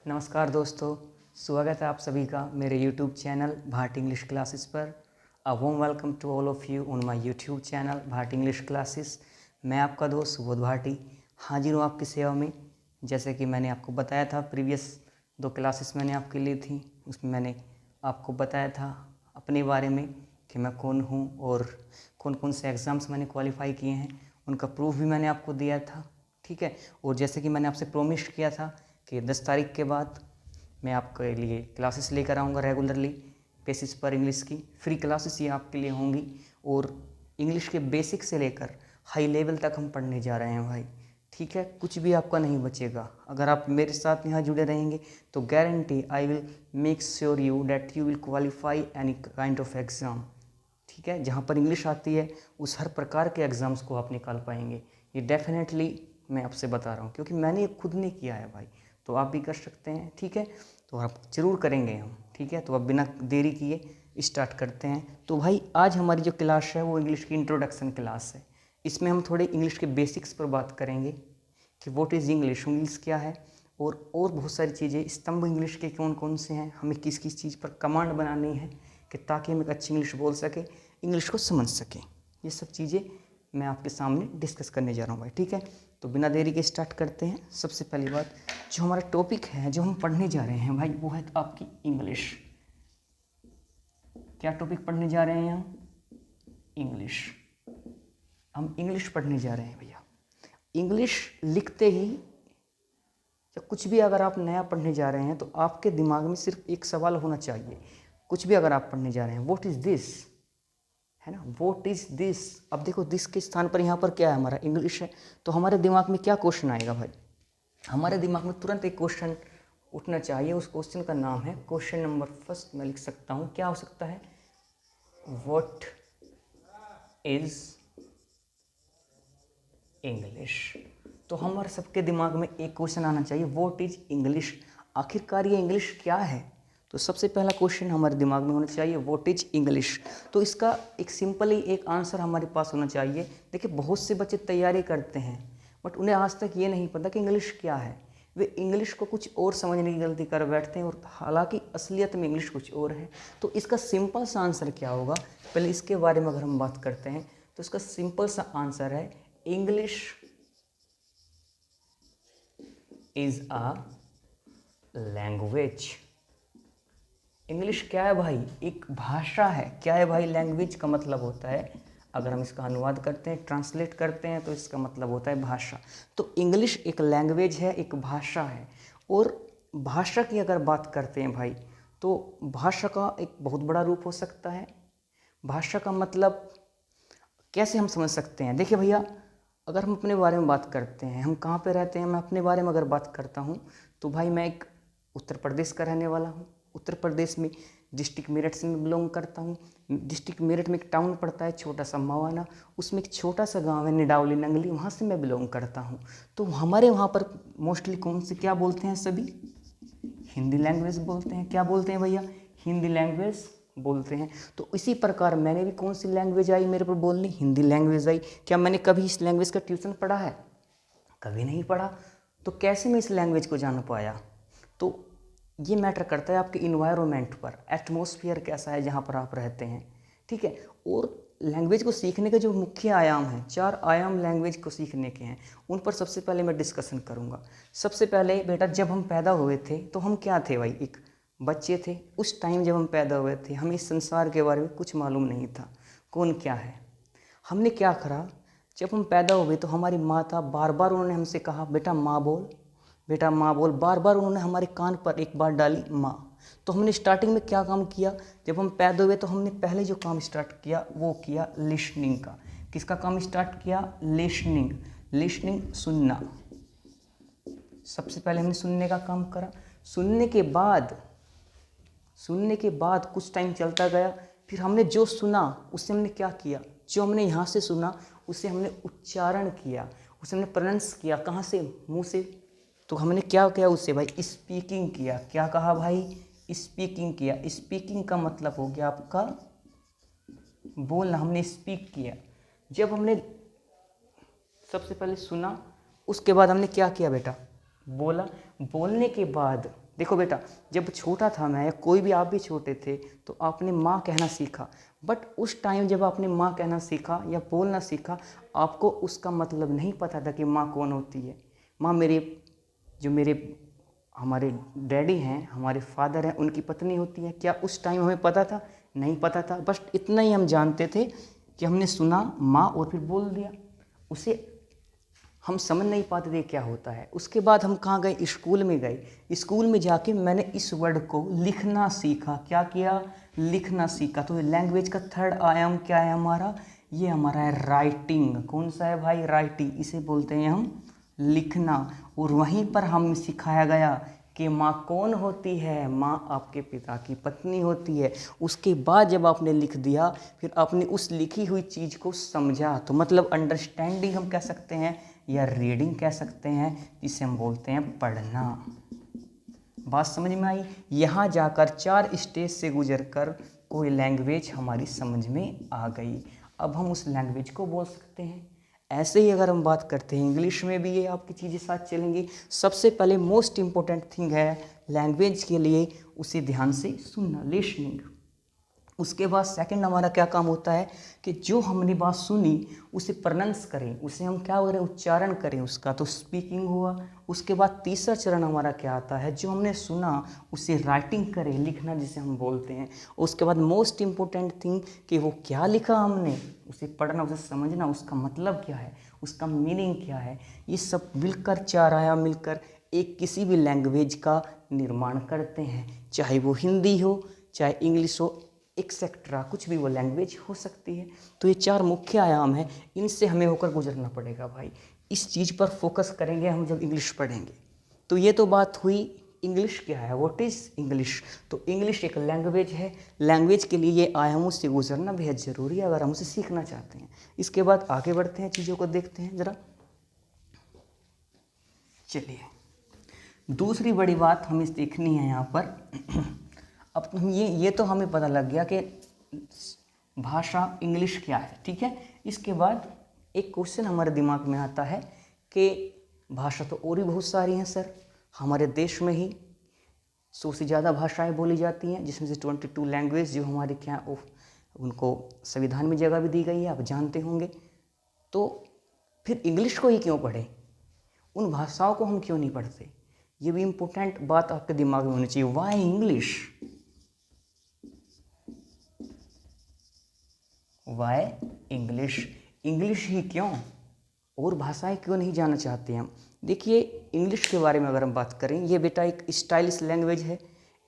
नमस्कार दोस्तों, स्वागत है आप सभी का मेरे YouTube channel Bhat English classes पर। A warm welcome to all of you on my YouTube channel Bhat English classes. मैं आपका दोस्त सुबोध भाटी हाजिर हूँ आपकी सेवा में। जैसे कि मैंने आपको बताया था, प्रीवियस 2 क्लासेस मैंने आपके लिए थी, उसमें मैंने आपको बताया था अपने बारे में कि मैं कौन हूँ और कौन कौन से एग्ज़ाम्स मैंने क्वालिफाई किए हैं, उनका प्रूफ भी मैंने आपको दिया था। ठीक है, और जैसे कि मैंने आपसे प्रोमिस किया था कि 10 तारीख के बाद मैं आपके लिए क्लासेस लेकर आऊँगा रेगुलरली बेसिस पर। इंग्लिश की फ्री क्लासेस ये आपके लिए होंगी और इंग्लिश के बेसिक से लेकर हाई लेवल तक हम पढ़ने जा रहे हैं भाई। ठीक है, कुछ भी आपका नहीं बचेगा। अगर आप मेरे साथ यहाँ जुड़े रहेंगे तो guarantee I will make sure you that you will qualify any kind of exam. ठीक है, जहाँ पर इंग्लिश आती है उस हर प्रकार के एग्ज़ाम्स को आप निकाल पाएंगे। ये डेफिनेटली मैं आपसे बता रहा हूँ, क्योंकि मैंने ये खुद नहीं किया है भाई, तो आप भी कर सकते हैं। ठीक है, तो आप ज़रूर करेंगे हम। ठीक है, तो अब बिना देरी किए स्टार्ट करते हैं। तो भाई आज हमारी जो क्लास है वो इंग्लिश की इंट्रोडक्शन क्लास है। इसमें हम थोड़े इंग्लिश के बेसिक्स पर बात करेंगे कि व्हाट इज़ इंग्लिश, इंग्लिश क्या है, और बहुत सारी चीज़ें, स्तंभ इंग्लिश के कौन कौन से हैं, हमें किस किस चीज़ पर कमांड बनानी है कि ताकि हम एक अच्छी इंग्लिश बोल सके, इंग्लिश को समझ सकें। ये सब चीज़ें मैं आपके सामने डिस्कस करने जा रहा हूँ भाई। ठीक है, तो बिना देरी के स्टार्ट करते हैं। सबसे पहली बात, जो हमारा टॉपिक है, जो हम पढ़ने जा रहे हैं भाई, वो है आपकी इंग्लिश। क्या टॉपिक पढ़ने जा रहे हैं हम? इंग्लिश। हम इंग्लिश पढ़ने जा रहे हैं भैया। इंग्लिश लिखते ही या कुछ भी अगर आप नया पढ़ने जा रहे हैं तो आपके दिमाग में सिर्फ एक सवाल होना चाहिए। कुछ भी अगर आप पढ़ने जा रहे हैं, व्हाट इज़ दिस, है ना, व्हाट इज़ दिस। अब देखो, दिस के स्थान पर यहाँ पर क्या है, हमारा इंग्लिश है। तो हमारे दिमाग में क्या क्वेश्चन आएगा भाई? हमारे दिमाग में तुरंत एक क्वेश्चन उठना चाहिए। उस क्वेश्चन का नाम है, क्वेश्चन नंबर फर्स्ट मैं लिख सकता हूँ, क्या हो सकता है? What is English. तो हमारे सबके दिमाग में एक क्वेश्चन आना चाहिए, व्हाट इज इंग्लिश। आखिरकार ये इंग्लिश क्या है? तो सबसे पहला क्वेश्चन हमारे दिमाग में होना चाहिए, व्हाट इज इंग्लिश। तो इसका एक सिंपली एक आंसर हमारे पास होना चाहिए। देखिए, बहुत से बच्चे तैयारी करते हैं बट उन्हें आज तक ये नहीं पता कि इंग्लिश क्या है। वे इंग्लिश को कुछ और समझने की गलती कर बैठते हैं, और हालांकि असलियत में इंग्लिश कुछ और है। तो इसका सिंपल सा आंसर क्या होगा, पहले इसके बारे में अगर हम बात करते हैं तो इसका सिंपल सा आंसर है, English is a language. English क्या है भाई? एक भाषा है। क्या है भाई? लैंग्वेज का मतलब होता है, अगर हम इसका अनुवाद करते हैं, ट्रांसलेट करते हैं, तो इसका मतलब होता है भाषा। तो इंग्लिश एक लैंग्वेज है, एक भाषा है। और भाषा की अगर बात करते हैं भाई, तो भाषा का एक बहुत बड़ा रूप हो सकता है। भाषा का मतलब कैसे हम समझ सकते हैं? देखिए भैया, अगर हम अपने बारे में बात करते हैं, हम कहाँ पे रहते हैं, मैं अपने बारे में अगर बात करता हूँ तो भाई मैं एक उत्तर प्रदेश का रहने वाला हूँ। उत्तर प्रदेश में डिस्ट्रिक्ट मेरठ से मैं बिलोंग करता हूँ। डिस्ट्रिक्ट मेरठ में एक टाउन पड़ता है छोटा सा मवाना, उसमें एक छोटा सा गांव है निडावली नंगली, वहाँ से मैं बिलोंग करता हूँ। तो हमारे वहाँ पर मोस्टली कौन से क्या बोलते हैं? सभी हिंदी लैंग्वेज बोलते हैं। क्या बोलते हैं भैया? हिंदी लैंग्वेज बोलते हैं। तो इसी प्रकार मैंने भी कौन सी लैंग्वेज आई मेरे पर बोलनी? Hindi language I. क्या मैंने कभी इस लैंग्वेज का ट्यूशन पढ़ा है? कभी नहीं पढ़ा। तो कैसे मैं इस लैंग्वेज को जान पाया? तो ये मैटर करता है आपके इन्वायरमेंट पर, एटमॉस्फेयर कैसा है जहाँ पर आप रहते हैं। ठीक है, और लैंग्वेज को सीखने के जो मुख्य आयाम हैं, 4 आयाम लैंग्वेज को सीखने के हैं, उन पर सबसे पहले मैं डिस्कशन करूँगा। सबसे पहले बेटा, जब हम पैदा हुए थे तो हम क्या थे भाई? एक बच्चे थे। उस टाइम जब हम पैदा हुए थे, हमें इस संसार के बारे में कुछ मालूम नहीं था, कौन क्या है। हमने क्या करा, जब हम पैदा हुए तो हमारी माता बार बार उन्होंने हमसे कहा, बेटा माँ बोल, बेटा माँ बोल। बार बार उन्होंने हमारे कान पर एक बार डाली माँ। तो हमने स्टार्टिंग में क्या काम किया, जब हम पैदा हुए तो हमने पहले जो काम स्टार्ट किया वो किया लिसनिंग का। किसका काम स्टार्ट किया? लिसनिंग। लिसनिंग, सुनना। सबसे पहले हमने सुनने का काम करा। सुनने के बाद कुछ टाइम चलता गया, फिर हमने जो सुना उससे हमने क्या किया, जो हमने यहाँ से सुना उसे हमने उच्चारण किया, उसे हमने प्रोनाउंस किया। कहाँ से? मुंह से। तो हमने क्या किया उससे भाई? स्पीकिंग किया। क्या कहा भाई? स्पीकिंग किया। स्पीकिंग का मतलब हो गया आपका बोलना। हमने स्पीक किया। जब हमने सबसे पहले सुना, उसके बाद हमने क्या किया बेटा? बोला। बोलने के बाद देखो बेटा, जब छोटा था मैं, या कोई भी आप भी छोटे थे, तो आपने माँ कहना सीखा, बट उस टाइम जब आपने माँ कहना सीखा या बोलना सीखा, आपको उसका मतलब नहीं पता था कि माँ कौन होती है। माँ मेरे हमारे डैडी हैं, हमारे फादर हैं, उनकी पत्नी होती है। क्या उस टाइम हमें पता था? नहीं पता था। बस इतना ही हम जानते थे कि हमने सुना माँ और फिर बोल दिया, उसे हम समझ नहीं पाते थे क्या होता है। उसके बाद हम कहाँ गए? स्कूल में गए। स्कूल में जाके मैंने इस वर्ड को लिखना सीखा। क्या किया? लिखना सीखा। तो लैंग्वेज का थर्ड आयाम क्या है हमारा? ये हमारा है राइटिंग। कौन सा है भाई? राइटिंग। इसे बोलते हैं हम लिखना। और वहीं पर हमें सिखाया गया कि माँ कौन होती है। माँ आपके पिता की पत्नी होती है। उसके बाद जब आपने लिख दिया, फिर आपने उस लिखी हुई चीज़ को समझा, तो मतलब अंडरस्टैंडिंग हम कह सकते हैं, या रीडिंग कह सकते हैं, जिसे हम बोलते हैं पढ़ना। बात समझ में आई? यहाँ जाकर 4 स्टेज से गुजरकर कोई लैंग्वेज हमारी समझ में आ गई। अब हम उस लैंग्वेज को बोल सकते हैं। ऐसे ही अगर हम बात करते हैं, इंग्लिश में भी ये आपकी चीज़ें साथ चलेंगी। सबसे पहले मोस्ट इम्पोर्टेंट थिंग है लैंग्वेज के लिए, उसे ध्यान से सुनना, लिसनिंग। उसके बाद सेकंड हमारा क्या काम होता है कि जो हमने बात सुनी उसे प्रोनाउंस करें, उसे हम क्या करें? उच्चारण करें उसका, तो स्पीकिंग हुआ। उसके बाद तीसरा चरण हमारा क्या आता है? जो हमने सुना उसे राइटिंग करें, लिखना जिसे हम बोलते हैं। उसके बाद मोस्ट इम्पोर्टेंट थिंग कि वो क्या लिखा हमने, उसे पढ़ना, उसे समझना, उसका मतलब क्या है, उसका मीनिंग क्या है। ये सब मिलकर, 4 आयाम मिलकर एक किसी भी लैंग्वेज का निर्माण करते हैं। चाहे वो हिंदी हो, चाहे इंग्लिश हो, एक्सेट्रा, कुछ भी वो लैंग्वेज हो सकती है। तो ये 4 मुख्य आयाम हैं, इनसे हमें होकर गुजरना पड़ेगा भाई। इस चीज़ पर फोकस करेंगे हम जब इंग्लिश पढ़ेंगे। तो ये तो बात हुई इंग्लिश क्या है, व्हाट इज़ इंग्लिश। तो इंग्लिश एक लैंग्वेज है। लैंग्वेज के लिए ये आयामों से गुजरना बेहद ज़रूरी है अगर हम उसे सीखना चाहते हैं। इसके बाद आगे बढ़ते हैं, चीज़ों को देखते हैं ज़रा। चलिए, दूसरी बड़ी बात हमें सीखनी है यहाँ पर। अब हम ये तो हमें पता लग गया कि भाषा इंग्लिश क्या है, ठीक है। इसके बाद एक क्वेश्चन हमारे दिमाग में आता है कि भाषा तो और भी बहुत सारी हैं सर। हमारे देश में ही 100 से ज़्यादा भाषाएं बोली जाती हैं, जिसमें से 22 लैंग्वेज जो हमारे क्या उनको संविधान में जगह भी दी गई है, आप जानते होंगे। तो फिर इंग्लिश को ही क्यों पढ़ें? उन भाषाओं को हम क्यों नहीं पढ़ते? ये भी इम्पोर्टेंट बात आपके दिमाग में होनी चाहिए। Why English? Why English? English ही क्यों? और भाषाएं क्यों नहीं जानना चाहते हम? देखिए, इंग्लिश के बारे में अगर हम बात करें, ये बेटा एक स्टाइलिश लैंग्वेज है,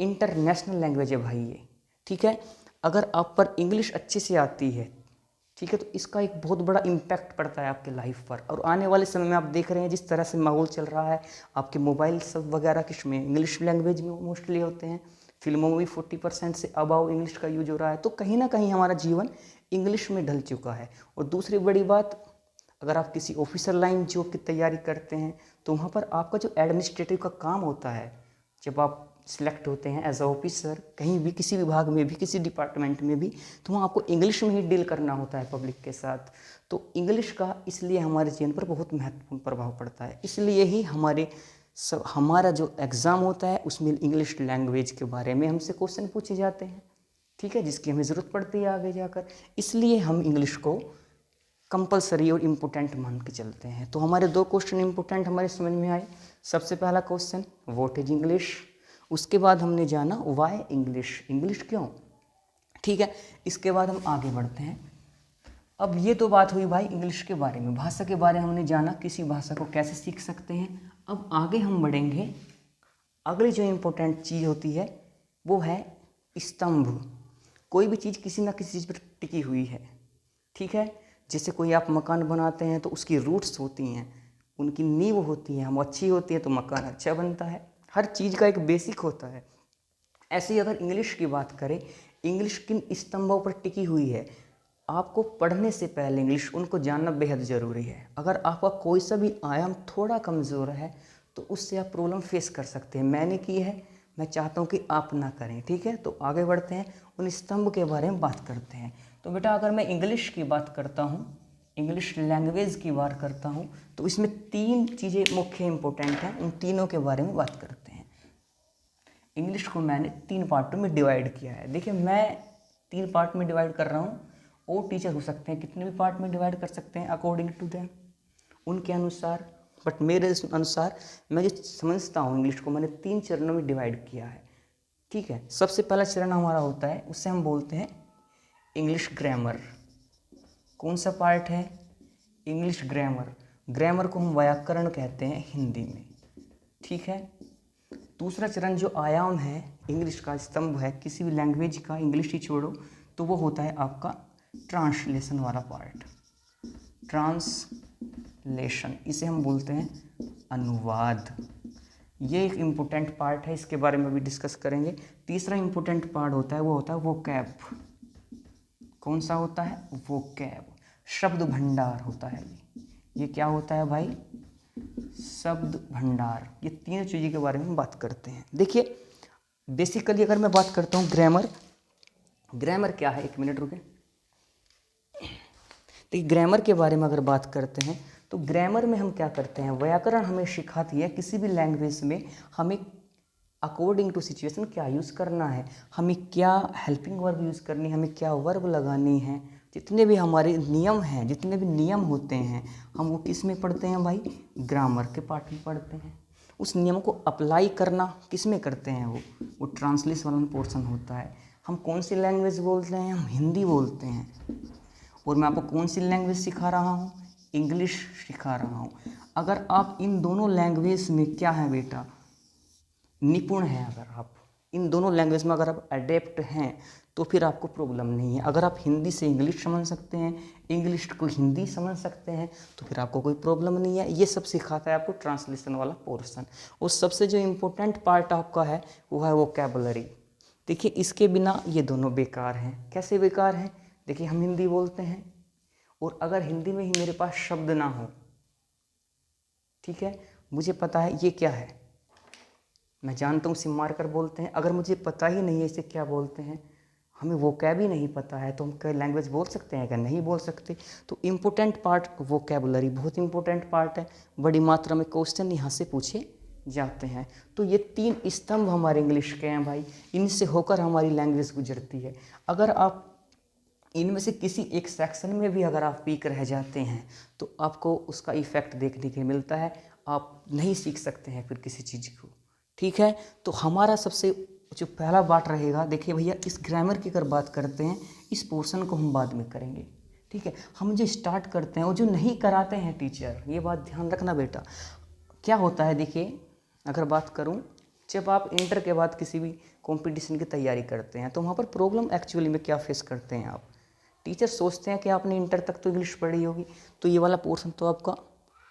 इंटरनेशनल लैंग्वेज है भाई ये, ठीक है। अगर आप पर इंग्लिश अच्छे से आती है, ठीक है, तो इसका एक बहुत बड़ा इम्पैक्ट पड़ता है आपके लाइफ पर। और आने वाले समय में आप देख रहे हैं जिस तरह से माहौल चल रहा है, आपके मोबाइल सब वगैरह किस में इंग्लिश लैंग्वेज में मोस्टली होते हैं। फिल्मों में भी 40% से अबाव इंग्लिश का यूज हो रहा है। तो कहीं ना कहीं हमारा जीवन इंग्लिश में ढल चुका है। और दूसरी बड़ी बात, अगर आप किसी ऑफिसर लाइन जॉब की तैयारी करते हैं, तो वहाँ पर आपका जो एडमिनिस्ट्रेटिव का काम होता है, जब आप सिलेक्ट होते हैं एज अ ऑफिसर कहीं भी, किसी विभाग में भी, किसी डिपार्टमेंट में भी, तो वहाँ आपको इंग्लिश में ही डील करना होता है पब्लिक के साथ। तो इंग्लिश का इसलिए हमारे जीवन पर बहुत महत्वपूर्ण प्रभाव पड़ता है। इसलिए ही हमारा जो एग्ज़ाम होता है उसमें इंग्लिश लैंग्वेज के बारे में हमसे क्वेश्चन पूछे जाते हैं, ठीक है, जिसकी हमें ज़रूरत पड़ती है आगे जाकर। इसलिए हम इंग्लिश को कंपलसरी और इम्पोर्टेंट मान के चलते हैं। तो हमारे 2 क्वेश्चन इम्पोर्टेंट हमारे समझ में आए। सबसे पहला क्वेश्चन, व्हाट इज इंग्लिश। उसके बाद हमने जाना वाई इंग्लिश, इंग्लिश क्यों, ठीक है। इसके बाद हम आगे बढ़ते हैं। अब ये तो बात हुई भाई इंग्लिश के बारे में, भाषा के बारे में हमने जाना, किसी भाषा को कैसे सीख सकते हैं। अब आगे हम बढ़ेंगे। अगली जो इम्पोर्टेंट चीज़ होती है वो है स्तंभ। कोई भी चीज़ किसी ना किसी चीज़ पर टिकी हुई है, ठीक है। जैसे कोई आप मकान बनाते हैं तो उसकी रूट्स होती हैं, उनकी नींव होती है, हम अच्छी होती है तो मकान अच्छा बनता है। हर चीज़ का एक बेसिक होता है। ऐसे ही अगर इंग्लिश की बात करें, इंग्लिश किन स्तंभों पर टिकी हुई है, आपको पढ़ने से पहले इंग्लिश उनको जानना बेहद ज़रूरी है। अगर आपका कोई सा भी आयाम थोड़ा कमज़ोर है तो उससे आप प्रॉब्लम फेस कर सकते हैं। मैंने की है, मैं चाहता हूँ कि आप ना करें, ठीक है। तो आगे बढ़ते हैं, उन स्तंभ के बारे में बात करते हैं। तो बेटा अगर मैं इंग्लिश की बात करता हूँ, इंग्लिश लैंग्वेज की बात करता हूँ, तो इसमें 3 चीज़ें मुख्य इंपॉर्टेंट हैं। उन तीनों के बारे में बात करते हैं। इंग्लिश को मैंने 3 पार्टों में डिवाइड किया है। देखिए मैं 3 पार्ट में डिवाइड कर रहा हूँ, और टीचर हो सकते हैं कितने भी पार्ट में डिवाइड कर सकते हैं अकॉर्डिंग टू देम, उनके अनुसार। बट मेरे अनुसार मैं जो समझता हूँ इंग्लिश को, मैंने 3 चरणों में डिवाइड किया है। ठीक है, सबसे पहला चरण हमारा होता है, उससे हम बोलते हैं इंग्लिश ग्रामर। कौन सा पार्ट है? English grammar. ग्रामर को हम व्याकरण कहते हैं हिंदी में। ठीक है, दूसरा चरण जो आयाम है, इंग्लिश का स्तंभ है किसी भी लैंग्वेज का, इंग्लिश ही छोड़ो, तो वो होता है आपका ट्रांसलेशन वाला पार्ट। ट्रांसलेशन, इसे हम बोलते हैं अनुवाद। ये एक इम्पोर्टेंट पार्ट है, इसके बारे में भी डिस्कस करेंगे। तीसरा इम्पोर्टेंट पार्ट होता है, वो होता है वोकैब। कौन सा होता है? वोकैब, शब्द भंडार होता है ये क्या होता है भाई? शब्द भंडार। ये तीनों चीज़ों के बारे में बात करते हैं। देखिए बेसिकली अगर मैं बात करता हूँ ग्रामर, ग्रामर क्या है, एक मिनट रुके। तो ग्रामर के बारे में अगर बात करते हैं तो ग्रामर में हम क्या करते हैं, व्याकरण हमें सिखाती है किसी भी लैंग्वेज में हमें अकॉर्डिंग टू सिचुएशन क्या यूज़ करना है, हमें क्या हेल्पिंग वर्ब यूज़ करनी है, हमें क्या वर्ब लगानी है। जितने भी हमारे नियम हैं, जितने भी नियम होते हैं, हम वो किस में पढ़ते हैं भाई? ग्रामर के पार्ट में पढ़ते हैं। उस नियम को अप्लाई करना किस में करते हैं? वो ट्रांसलेशन वाला पोर्शन होता है। हम कौन सी लैंग्वेज बोलते हैं? हम हिंदी बोलते हैं। और मैं आपको कौन सी लैंग्वेज सिखा रहा हूँ? इंग्लिश सिखा रहा हूँ। अगर आप इन दोनों लैंग्वेज में क्या है बेटा? निपुण हैं। अगर आप इन दोनों लैंग्वेज में अगर आप अडेप्ट हैं तो फिर आपको प्रॉब्लम नहीं है। अगर आप हिंदी से इंग्लिश समझ सकते हैं, इंग्लिश को हिंदी समझ सकते हैं, तो फिर आपको कोई प्रॉब्लम नहीं है। ये सब सिखाता है आपको ट्रांसलेशन वाला पोर्शन। और सबसे जो इम्पोर्टेंट पार्ट आपका है वो है वोकैबुलरी। देखिए इसके बिना ये दोनों बेकार हैं। कैसे बेकार हैं? देखिए हम हिंदी बोलते हैं, और अगर हिंदी में ही मेरे पास शब्द ना हो, ठीक है, मुझे पता है ये क्या है, मैं जानता हूँ सिम मार कर बोलते हैं, अगर मुझे पता ही नहीं है इसे क्या बोलते हैं, हमें वोकैब ही नहीं पता है, तो हम क्या लैंग्वेज बोल सकते हैं? क्या नहीं बोल सकते? तो इम्पोर्टेंट पार्ट वोकैबुलरी बहुत इंपॉर्टेंट पार्ट है। बड़ी मात्रा में क्वेश्चन यहाँ से पूछे जाते हैं। तो ये 3 स्तंभ हमारे इंग्लिश के हैं भाई, इनसे होकर हमारी लैंग्वेज गुजरती है। अगर आप इनमें से किसी एक सेक्शन में भी अगर आप वीक रह जाते हैं तो आपको उसका इफ़ेक्ट देखने के मिलता है, आप नहीं सीख सकते हैं फिर किसी चीज़ को। ठीक है, तो हमारा सबसे जो पहला पार्ट रहेगा, देखिए भैया इस ग्रामर की अगर बात करते हैं, इस पोर्शन को हम बाद में करेंगे। ठीक है, हम जो स्टार्ट करते हैं और जो नहीं कराते हैं टीचर, ये बात ध्यान रखना बेटा। क्या होता है देखिए, अगर बात करूं, जब आप इंटर के बाद किसी भी कंपटीशन की तैयारी करते हैं तो वहाँ पर प्रॉब्लम एक्चुअली में क्या फेस करते हैं आप? टीचर सोचते हैं कि आपने इंटर तक तो इंग्लिश पढ़ी होगी, तो ये वाला पोर्शन तो आपका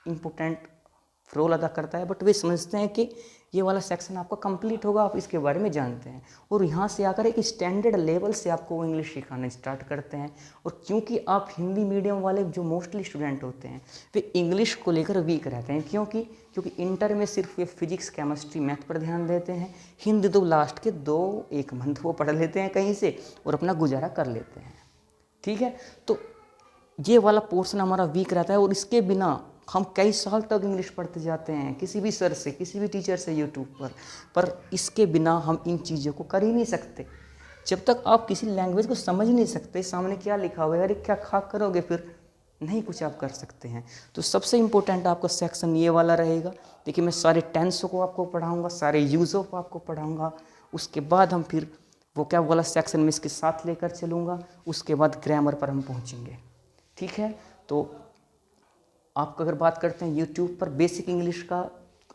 इम्पोर्टेंट रोल अदा करता है, बट वे समझते हैं कि ये वाला सेक्शन आपका कंप्लीट होगा, आप इसके बारे में जानते हैं, और यहाँ से आकर एक स्टैंडर्ड लेवल से आपको वो इंग्लिश सिखाना स्टार्ट करते हैं। और क्योंकि आप हिंदी मीडियम वाले जो मोस्टली स्टूडेंट होते हैं वे इंग्लिश को लेकर वीक रहते हैं, क्योंकि इंटर में सिर्फ वे फिजिक्स केमिस्ट्री मैथ पर ध्यान देते हैं, हिंदी तो लास्ट के 2-1 मंथ वो पढ़ लेते हैं कहीं से और अपना गुजारा कर लेते हैं। ठीक है, तो ये वाला पोर्शन हमारा वीक रहता है, और इसके बिना हम कई साल तक इंग्लिश पढ़ते जाते हैं किसी भी सर से, किसी भी टीचर से यूट्यूब पर इसके बिना हम इन चीज़ों को कर ही नहीं सकते। जब तक आप किसी लैंग्वेज को समझ नहीं सकते, सामने क्या लिखा हुआ है, अरे क्या खा करोगे, फिर नहीं कुछ आप कर सकते हैं। तो सबसे इम्पोर्टेंट आपका सेक्शन ये वाला रहेगा। देखिए मैं सारे टेंस को आपको पढ़ाऊँगा, सारे यूज़ को आपको पढ़ाऊँगा, उसके बाद हम फिर वो क्या वाला सेक्शन में इसके साथ लेकर चलूँगा, उसके बाद ग्रामर पर हम पहुँचेंगे। ठीक है, तो आपको अगर बात करते हैं यूट्यूब पर बेसिक इंग्लिश का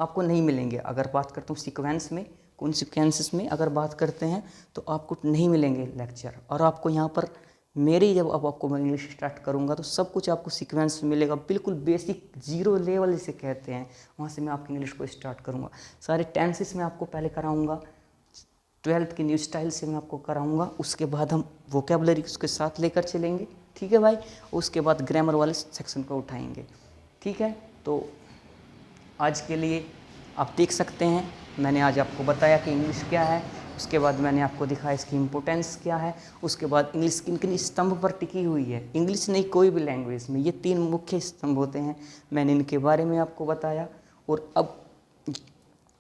आपको नहीं मिलेंगे। अगर बात करता हूँ सीक्वेंस में, कॉन्सिक्वेंसेस में अगर बात करते हैं तो आपको नहीं मिलेंगे लेक्चर, और आपको यहाँ पर मेरी जब अब आपको मैं इंग्लिश स्टार्ट करूँगा तो सब कुछ आपको सीक्वेंस में मिलेगा, बिल्कुल बेसिक 0 लेवल जिसे कहते हैं, वहाँ से मैं आपकी इंग्लिश को स्टार्ट करूँगा। सारे टेंसेस में आपको पहले कराऊँगा, 12th की न्यू स्टाइल से मैं आपको कराऊंगा, उसके बाद हम वोकेबलरी उसके साथ लेकर चलेंगे। ठीक है भाई, उसके बाद ग्रामर वाले सेक्शन को उठाएंगे। ठीक है, तो आज के लिए आप देख सकते हैं मैंने आज आपको बताया कि इंग्लिश क्या है, उसके बाद मैंने आपको दिखाया इसकी इम्पोर्टेंस क्या है, उसके बाद इंग्लिश किन किन स्तंभ पर टिकी हुई है। इंग्लिश नहीं, कोई भी लैंग्वेज में ये 3 मुख्य स्तंभ होते हैं, मैंने इनके बारे में आपको बताया। और अब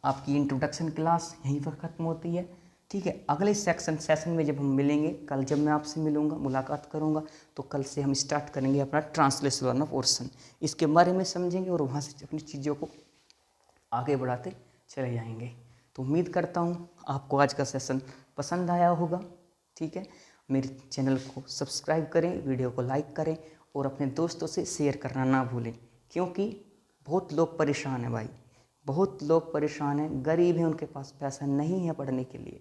आपकी इंट्रोडक्शन क्लास यहीं पर ख़त्म होती है। ठीक है, अगले सेशन में जब हम मिलेंगे, कल जब मैं आपसे मिलूंगा, मुलाकात करूंगा, तो कल से हम स्टार्ट करेंगे अपना ट्रांसलेशन ऑफ ओशन, इसके बारे में समझेंगे और वहाँ से अपनी चीज़ों को आगे बढ़ाते चले जाएंगे। तो उम्मीद करता हूँ आपको आज का सेशन पसंद आया होगा। ठीक है, मेरे चैनल को सब्सक्राइब करें, वीडियो को लाइक करें और अपने दोस्तों से शेयर करना ना भूलें, क्योंकि बहुत लोग परेशान हैं भाई, बहुत लोग परेशान हैं, गरीब हैं, उनके पास पैसा नहीं है पढ़ने के लिए।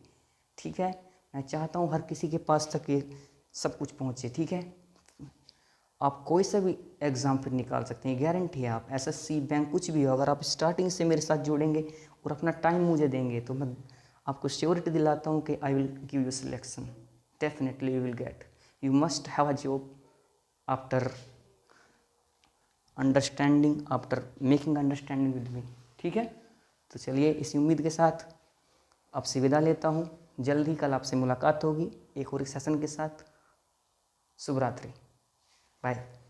ठीक है, मैं चाहता हूँ हर किसी के पास तक ये सब कुछ पहुँचे। ठीक है, आप कोई सा भी एग्ज़ाम फिर निकाल सकते हैं, गारंटी है। आप एसएससी, बैंक, कुछ भी हो, अगर आप स्टार्टिंग से मेरे साथ जुड़ेंगे और अपना टाइम मुझे देंगे तो मैं आपको श्योरिटी दिलाता हूँ कि I will give you selection, definitely you will get, you must have a job after understanding, after making understanding with me. ठीक है, तो चलिए इसी उम्मीद के साथ आपसे विदा लेता हूँ। जल्द ही कल आपसे मुलाकात होगी एक और सेशन के साथ। शुभ रात्रि, बाय।